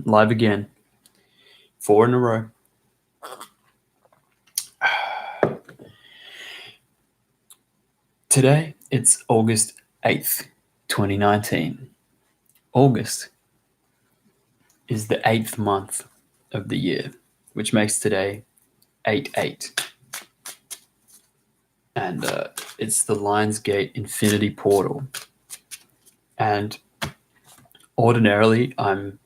Live again. 4 in a row. Today, it's August 8th, 2019. August is the 8th month of the year, which makes today 8-8. And it's the Lionsgate Infinity Portal. And ordinarily, I'm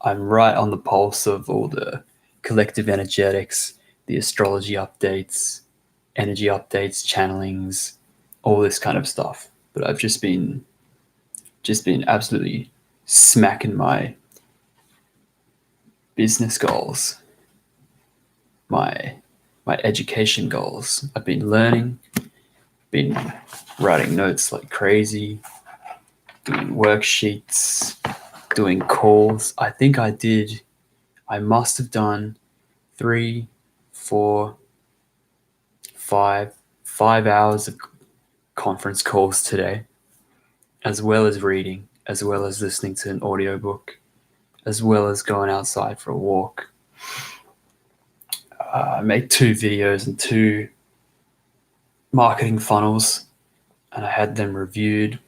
right on the pulse of all the collective energetics, the astrology updates, energy updates, channelings, all this kind of stuff. But I've just been absolutely smacking my business goals, my education goals. I've been learning, been writing notes like crazy, doing worksheets, doing calls. I must have done 3, 4, 5 hours of conference calls today, as well as reading, as well as listening to an audiobook, as well as going outside for a walk. I made 2 videos and 2 marketing funnels, and I had them reviewed.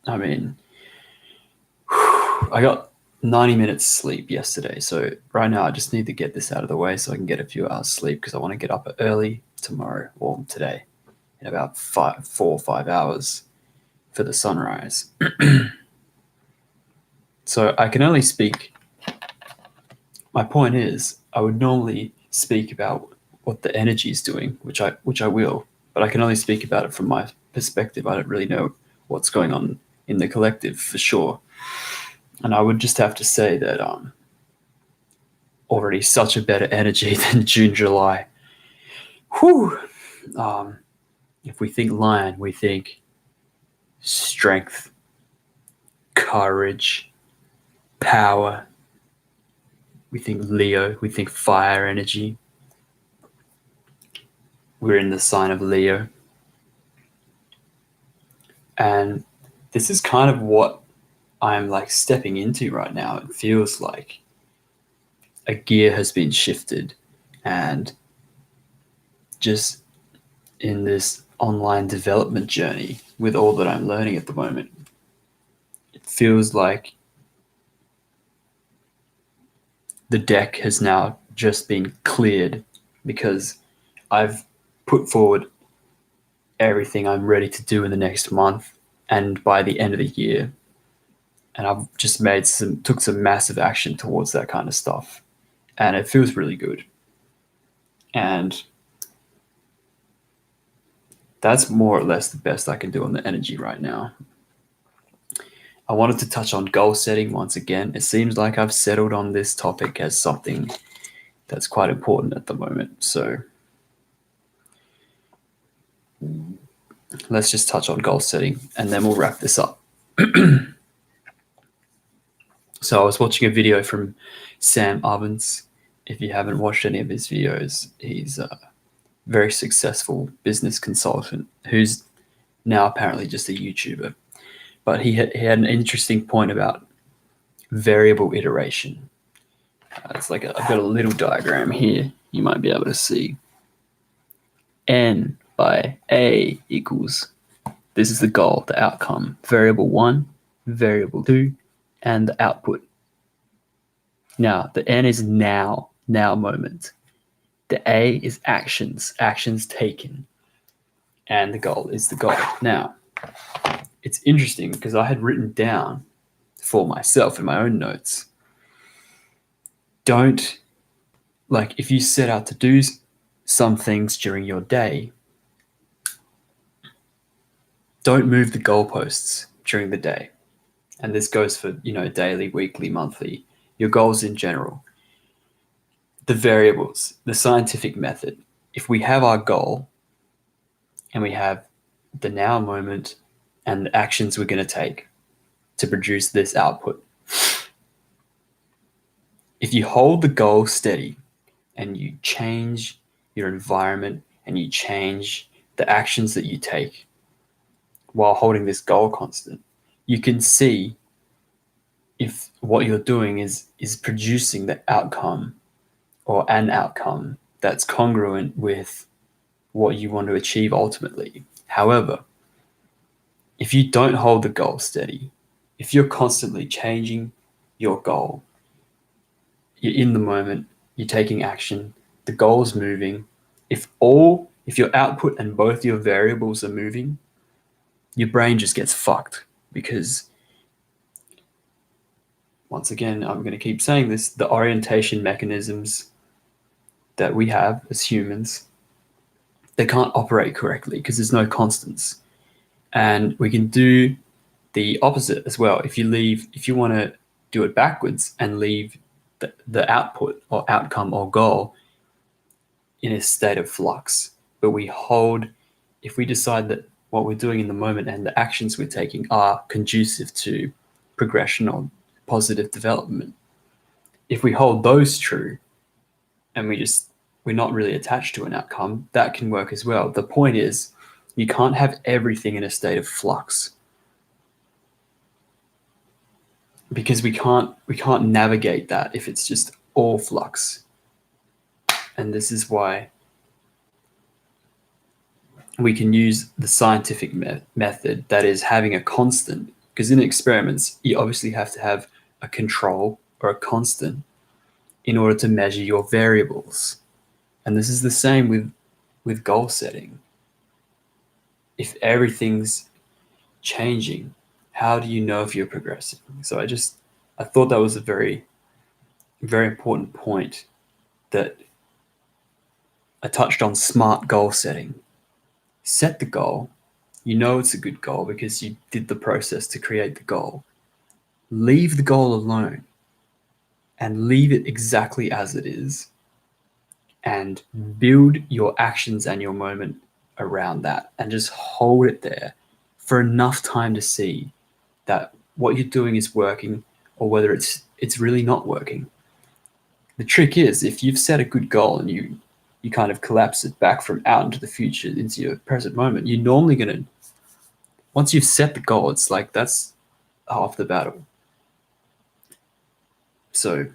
I mean, I got 90 minutes sleep yesterday, so right now I just need to get this out of the way so I can get a few hours sleep, because I want to get up early tomorrow or today in about 4 or 5 hours for the sunrise. So I can only speak. My point is, I would normally speak about what the energy is doing, which I will, but I can only speak about it from my perspective. I don't really know what's going on in the collective for sure. And I would just have to say that already such a better energy than June, July. Whew. If we think lion, we think strength, courage, power. We think Leo, we think fire energy. We're in the sign of Leo. And this is kind of what I'm like stepping into right now. It feels like a gear has been shifted, and just in this online development journey with all that I'm learning at the moment, it feels like the deck has now just been cleared, because I've put forward everything I'm ready to do in the next month and by the end of the year. And I've just took some massive action towards that kind of stuff. And it feels really good. And that's more or less the best I can do on the energy right now. I wanted to touch on goal setting once again. It seems like I've settled on this topic as something that's quite important at the moment. So let's just touch on goal setting, and then we'll wrap this up. So I was watching a video from Sam Ovens. If you haven't watched any of his videos, he's a very successful business consultant who's now apparently just a YouTuber. But he had an interesting point about variable iteration. It's like I've got a little diagram here you might be able to see. N by A equals, this is the goal, the outcome, variable 1, variable 2, and the output. Now, the N is now moment. The A is actions taken. And the goal is the goal. Now, it's interesting because I had written down for myself in my own notes, if you set out to do some things during your day, don't move the goalposts during the day. And this goes for, daily, weekly, monthly, your goals in general. The variables, the scientific method. If we have our goal and we have the now moment and the actions we're going to take to produce this output, if you hold the goal steady and you change your environment and you change the actions that you take while holding this goal constant, you can see if what you're doing is producing the outcome or an outcome that's congruent with what you want to achieve ultimately. However, if you don't hold the goal steady, if you're constantly changing your goal, you're in the moment, you're taking action, the goal is moving. If your output and both your variables are moving, your brain just gets fucked because once again, I'm going to keep saying this, the orientation mechanisms that we have as humans, they can't operate correctly because there's no constants. And we can do the opposite as well. If you want to do it backwards and leave the output or outcome or goal in a state of flux, but if we decide that what we're doing in the moment and the actions we're taking are conducive to progression or positive development, if we hold those true and we're not really attached to an outcome, that can work as well. The point is, you can't have everything in a state of flux because we can't navigate that if it's just all flux. And this is why we can use the scientific method, that is having a constant, because in experiments you obviously have to have a control or a constant in order to measure your variables. And this is the same with goal setting. If everything's changing, how do you know if you're progressing? So I thought that was a very, very important point that I touched on. Smart goal setting. Set the goal. You know it's a good goal because you did the process to create the goal. Leave the goal alone and leave it exactly as it is, and build your actions and your moment around that, and just hold it there for enough time to see that what you're doing is working or whether it's really not working. The trick is, if you've set a good goal and you kind of collapse it back from out into the future into your present moment, you're normally going to, once you've set the goal, it's like that's half the battle. So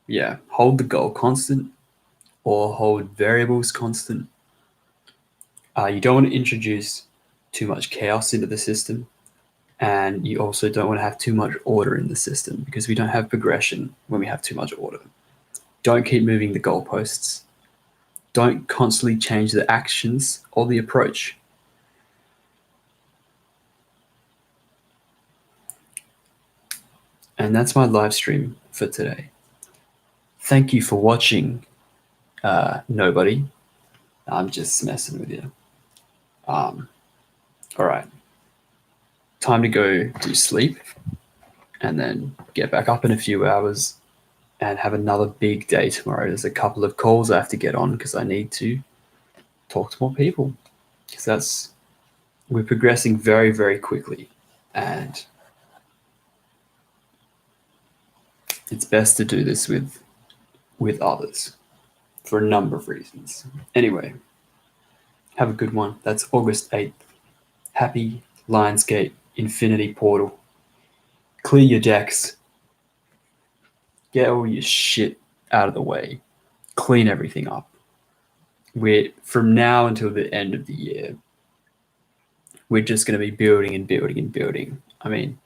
yeah, hold the goal constant or hold variables constant. You don't want to introduce too much chaos into the system, and you also don't want to have too much order in the system because we don't have progression when we have too much order. Don't keep moving the goalposts. Don't constantly change the actions or the approach. And that's my live stream for today. Thank you for watching, nobody. I'm just messing with you. All right. Time to go do sleep and then get back up in a few hours and have another big day tomorrow. There's a couple of calls I have to get on because I need to talk to more people, because we're progressing very, very quickly, and it's best to do this with others for a number of reasons. Anyway, have a good one. That's August 8th. Happy Lionsgate Infinity Portal. Clear your decks. Get all your shit out of the way. Clean everything up. From now until the end of the year, we're just going to be building and building and building. I mean,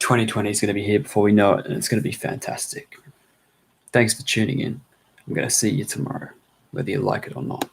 2020 is going to be here before we know it, and it's going to be fantastic. Thanks for tuning in. I'm going to see you tomorrow, whether you like it or not.